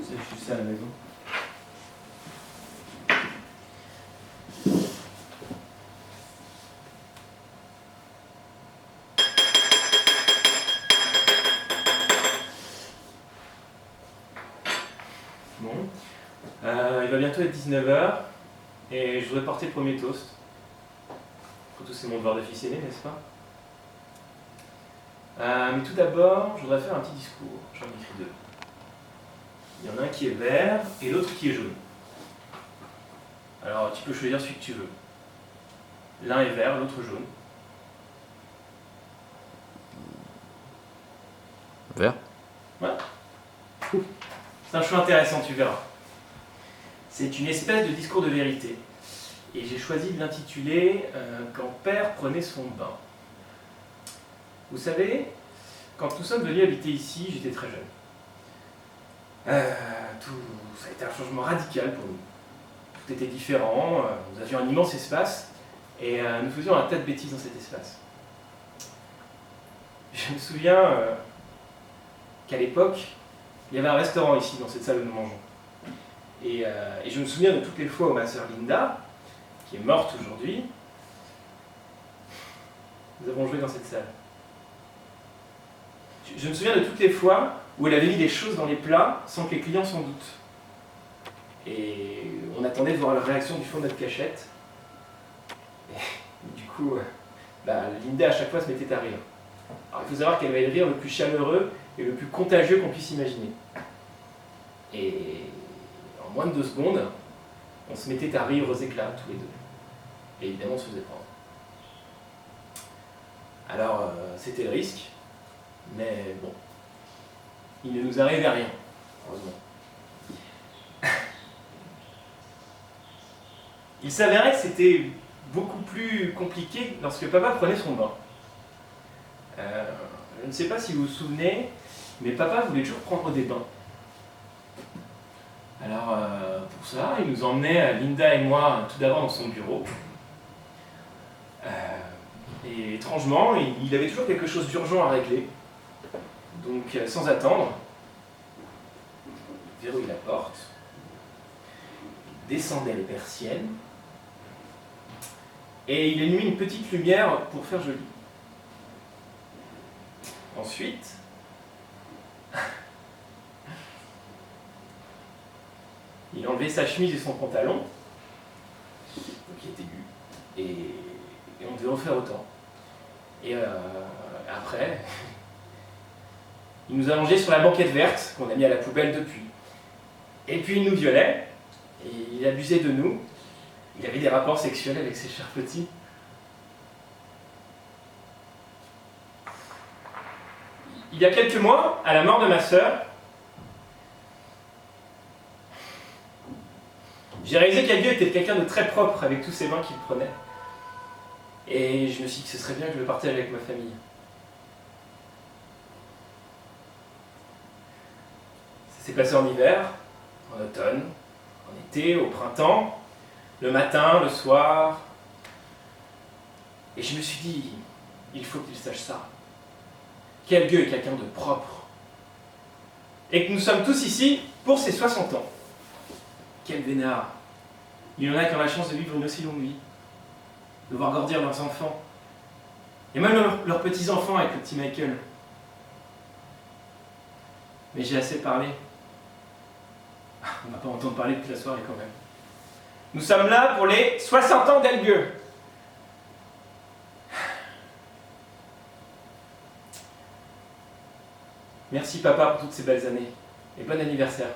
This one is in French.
Je suis ça à la maison. Bon. Il va bientôt être 19h et je voudrais porter le premier toast. Surtout c'est mon devoir de fils aîné, n'est-ce pas? Mais tout d'abord, je voudrais faire un petit discours. J'en ai écrit deux. Il y en a un qui est vert et l'autre qui est jaune. Alors tu peux choisir celui que tu veux. L'un est vert, l'autre jaune. Vert? Ouais. C'est un choix intéressant, tu verras. C'est une espèce de discours de vérité. Et j'ai choisi de l'intituler Quand Père prenait son bain. Vous savez, quand nous sommes venus habiter ici, j'étais très jeune. Ça a été un changement radical pour nous. Tout était différent, nous avions un immense espace et nous faisions un tas de bêtises dans cet espace. Je me souviens qu'à l'époque, il y avait un restaurant ici, dans cette salle où nous mangeons. Et je me souviens de toutes les fois où ma sœur Linda, qui est morte aujourd'hui, nous avons joué dans cette salle. Je me souviens de toutes les fois où elle avait mis des choses dans les plats sans que les clients s'en doutent. Et on attendait de voir leur réaction du fond de notre cachette. Et du coup, Linda à chaque fois se mettait à rire. Alors il faut savoir qu'elle avait le rire le plus chaleureux et le plus contagieux qu'on puisse imaginer. Et en moins de 2 secondes, on se mettait à rire aux éclats tous les deux. Et évidemment, on se faisait prendre. Alors, c'était le risque, mais bon, il ne nous arrivait rien, heureusement. Il s'avérait que c'était beaucoup plus compliqué lorsque papa prenait son bain. Je ne sais pas si vous vous souvenez, mais papa voulait toujours prendre des bains. Alors, pour ça, il nous emmenait, Linda et moi, tout d'abord dans son bureau. Et étrangement, il avait toujours quelque chose d'urgent à régler. Donc, sans attendre, il verrouille la porte, descendait les persiennes, et il allumait une petite lumière pour faire joli. Ensuite, il enlevait sa chemise et son pantalon, qui était nu, et on devait en faire autant. Et après, il nous allongeait sur la banquette verte qu'on a mis à la poubelle depuis. Et puis il nous violait, et il abusait de nous. Il avait des rapports sexuels avec ses chers petits. Il y a quelques mois, à la mort de ma sœur, j'ai réalisé qu'Adieu était quelqu'un de très propre avec tous ses bains qu'il prenait. Et je me suis dit que ce serait bien que je le partage avec ma famille. Ça s'est passé en hiver, en automne, en été, au printemps, le matin, le soir. Et je me suis dit, il faut qu'il sache ça. Qu'Helge est quelqu'un de propre. Et que nous sommes tous ici pour ses 60 ans. Quel vénard. Il y en a qui ont la chance de vivre une aussi longue vie. De voir grandir leurs enfants. Et même leurs petits-enfants avec le petit Michael. Mais j'ai assez parlé. On ne va pas entendre parler toute la soirée quand même. Nous sommes là pour les 60 ans d'Helge. Merci papa pour toutes ces belles années. Et bon anniversaire.